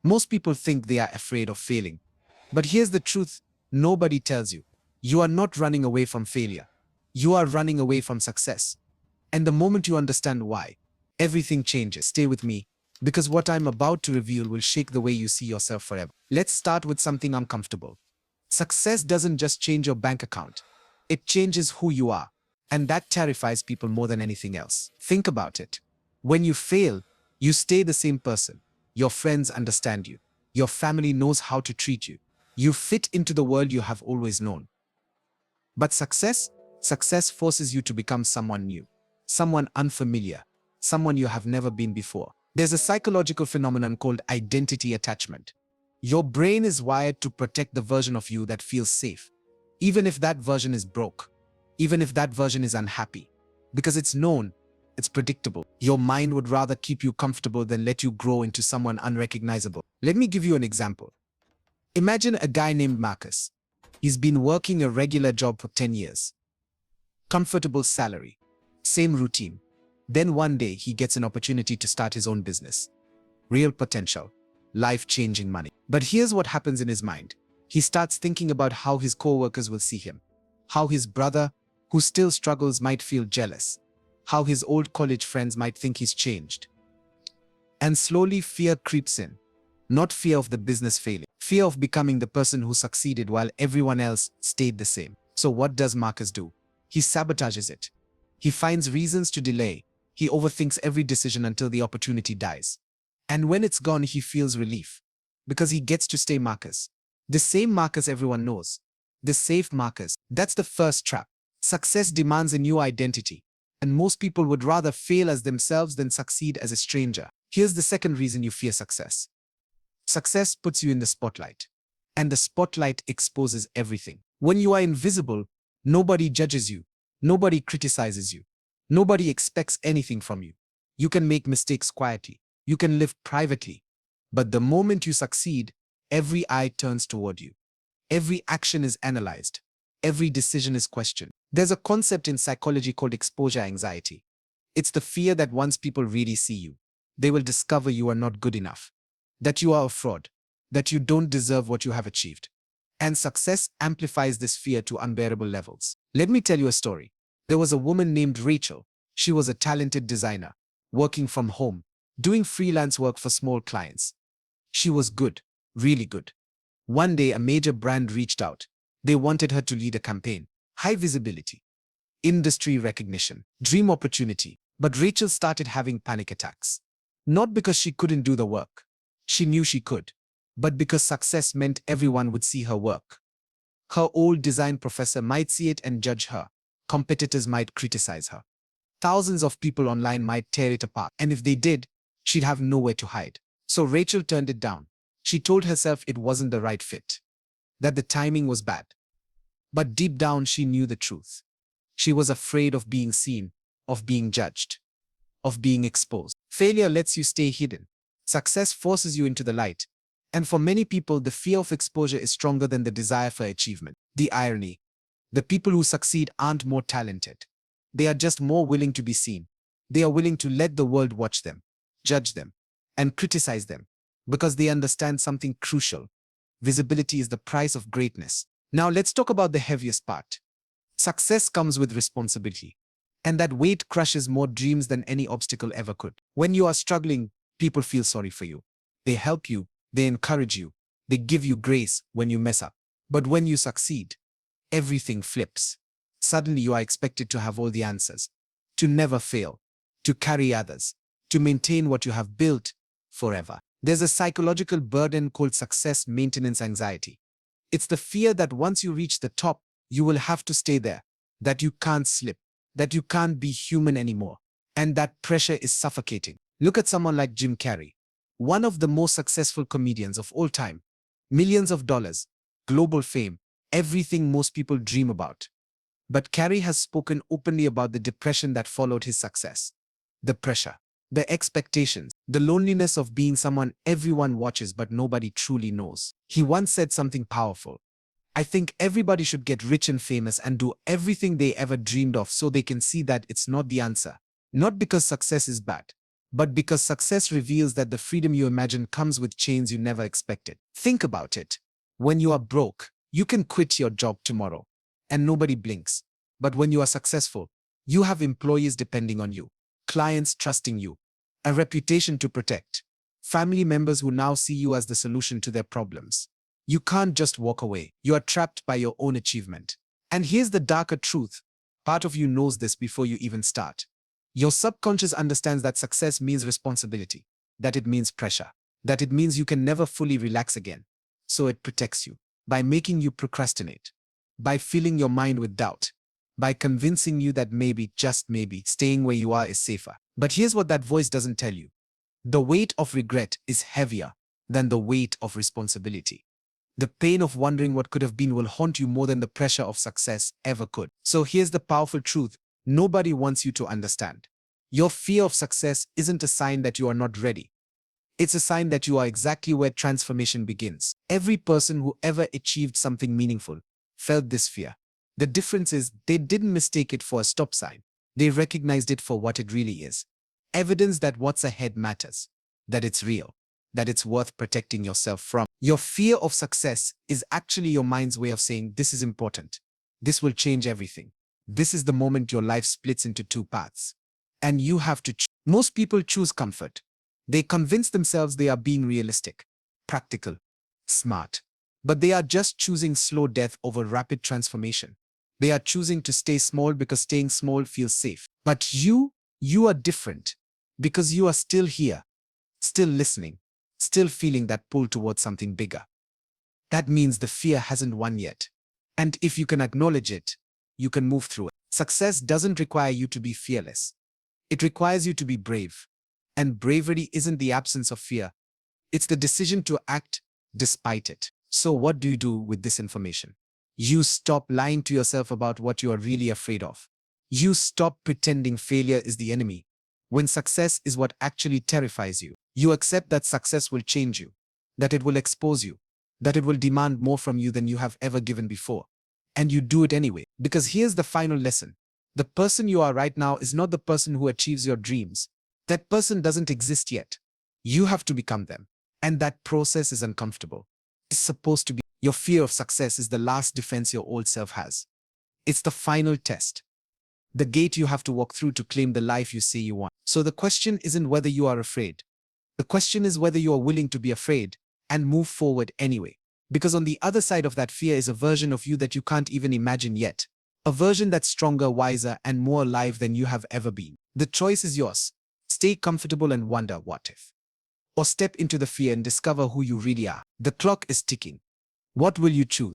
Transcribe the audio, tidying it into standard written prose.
Most people think they are afraid of failing. But here's the truth nobody tells you. You are not running away from failure. You are running away from success. And the moment you understand why, everything changes. Stay with me, because what I'm about to reveal will shake the way you see yourself forever. Let's start with something uncomfortable. Success doesn't just change your bank account, it changes who you are. And that terrifies people more than anything else. Think about it. When you fail, you stay the same person. Your friends understand you. Your family knows how to treat you. You fit into the world you have always known. But success forces you to become someone new, someone unfamiliar, someone you have never been before. There's a psychological phenomenon called identity attachment. Your brain is wired to protect the version of you that feels safe, even if that version is broke, even if that version is unhappy. Because it's known, it's predictable. Your mind would rather keep you comfortable than let you grow into someone unrecognizable. Let me give you an example. Imagine a guy named Marcus. He's been working a regular job for 10 years. Comfortable salary, same routine. Then one day he gets an opportunity to start his own business. Real potential, life-changing money. But here's what happens in his mind. He starts thinking about how his co-workers will see him, how his brother, who still struggles, might feel jealous, how his old college friends might think he's changed. And slowly fear creeps in. Not fear of the business failing, fear of becoming the person who succeeded while everyone else stayed the same. So what does Marcus do? He sabotages it. He finds reasons to delay. He overthinks every decision until the opportunity dies. And when it's gone, he feels relief. Because he gets to stay Marcus. The same Marcus everyone knows. The safe Marcus. That's the first trap. Success demands a new identity. And most people would rather fail as themselves than succeed as a stranger. Here's the second reason you fear success. Success puts you in the spotlight. And the spotlight exposes everything. When you are invisible, nobody judges you. Nobody criticizes you. Nobody expects anything from you. You can make mistakes quietly. You can live privately. But the moment you succeed, every eye turns toward you. Every action is analyzed. Every decision is questioned. There's a concept in psychology called exposure anxiety. It's the fear that once people really see you, they will discover you are not good enough, that you are a fraud, that you don't deserve what you have achieved. And success amplifies this fear to unbearable levels. Let me tell you a story. There was a woman named Rachel. She was a talented designer, working from home, doing freelance work for small clients. She was good, really good. One day, a major brand reached out. They wanted her to lead a campaign. High visibility, industry recognition, dream opportunity. But Rachel started having panic attacks. Not because she couldn't do the work. She knew she could. But because success meant everyone would see her work. Her old design professor might see it and judge her. Competitors might criticize her. Thousands of people online might tear it apart. And if they did, she'd have nowhere to hide. So Rachel turned it down. She told herself it wasn't the right fit, that the timing was bad. But deep down, she knew the truth. She was afraid of being seen, of being judged, of being exposed. Failure lets you stay hidden. Success forces you into the light. And for many people, the fear of exposure is stronger than the desire for achievement. The irony: the people who succeed aren't more talented. They are just more willing to be seen. They are willing to let the world watch them, judge them, and criticize them, because they understand something crucial. Visibility is the price of greatness. Now let's talk about the heaviest part. Success comes with responsibility. And that weight crushes more dreams than any obstacle ever could. When you are struggling, people feel sorry for you. They help you. They encourage you. They give you grace when you mess up. But when you succeed, everything flips. Suddenly you are expected to have all the answers, to never fail, to carry others, to maintain what you have built forever. There's a psychological burden called success maintenance anxiety. It's the fear that once you reach the top, you will have to stay there, that you can't slip, that you can't be human anymore. And that pressure is suffocating. Look at someone like Jim Carrey, one of the most successful comedians of all time. Millions of dollars, global fame, everything most people dream about. But Carrey has spoken openly about the depression that followed his success. The pressure, the expectations, the loneliness of being someone everyone watches but nobody truly knows. He once said something powerful. I think everybody should get rich and famous and do everything they ever dreamed of so they can see that it's not the answer. Not because success is bad, but because success reveals that the freedom you imagine comes with chains you never expected. Think about it. When you are broke, you can quit your job tomorrow, and nobody blinks. But when you are successful, you have employees depending on you, clients trusting you, a reputation to protect, family members who now see you as the solution to their problems. You can't just walk away. You are trapped by your own achievement. And here's the darker truth. Part of you knows this before you even start. Your subconscious understands that success means responsibility, that it means pressure, that it means you can never fully relax again. So it protects you by making you procrastinate, by filling your mind with doubt, by convincing you that maybe, just maybe, staying where you are is safer. But here's what that voice doesn't tell you. The weight of regret is heavier than the weight of responsibility. The pain of wondering what could have been will haunt you more than the pressure of success ever could. So here's the powerful truth nobody wants you to understand. Your fear of success isn't a sign that you are not ready. It's a sign that you are exactly where transformation begins. Every person who ever achieved something meaningful felt this fear. The difference is they didn't mistake it for a stop sign. They recognized it for what it really is. Evidence that what's ahead matters, that it's real, that it's worth protecting yourself from. Your fear of success is actually your mind's way of saying, this is important. This will change everything. This is the moment your life splits into two paths. And you have to choose. Most people choose comfort. They convince themselves they are being realistic, practical, smart. But they are just choosing slow death over rapid transformation. They are choosing to stay small because staying small feels safe. But you are different because you are still here, still listening, still feeling that pull towards something bigger. That means the fear hasn't won yet. And if you can acknowledge it, you can move through it. Success doesn't require you to be fearless. It requires you to be brave. And bravery isn't the absence of fear. It's the decision to act despite it. So what do you do with this information? You stop lying to yourself about what you are really afraid of. You stop pretending failure is the enemy, when success is what actually terrifies you. You accept that success will change you, that it will expose you, that it will demand more from you than you have ever given before. And you do it anyway. Because here's the final lesson. The person you are right now is not the person who achieves your dreams. That person doesn't exist yet. You have to become them. And that process is uncomfortable. It's supposed to be. Your fear of success is the last defense your old self has. It's the final test. The gate you have to walk through to claim the life you say you want. So the question isn't whether you are afraid. The question is whether you are willing to be afraid and move forward anyway. Because on the other side of that fear is a version of you that you can't even imagine yet. A version that's stronger, wiser, and more alive than you have ever been. The choice is yours. Stay comfortable and wonder what if. Or step into the fear and discover who you really are. The clock is ticking. What will you choose?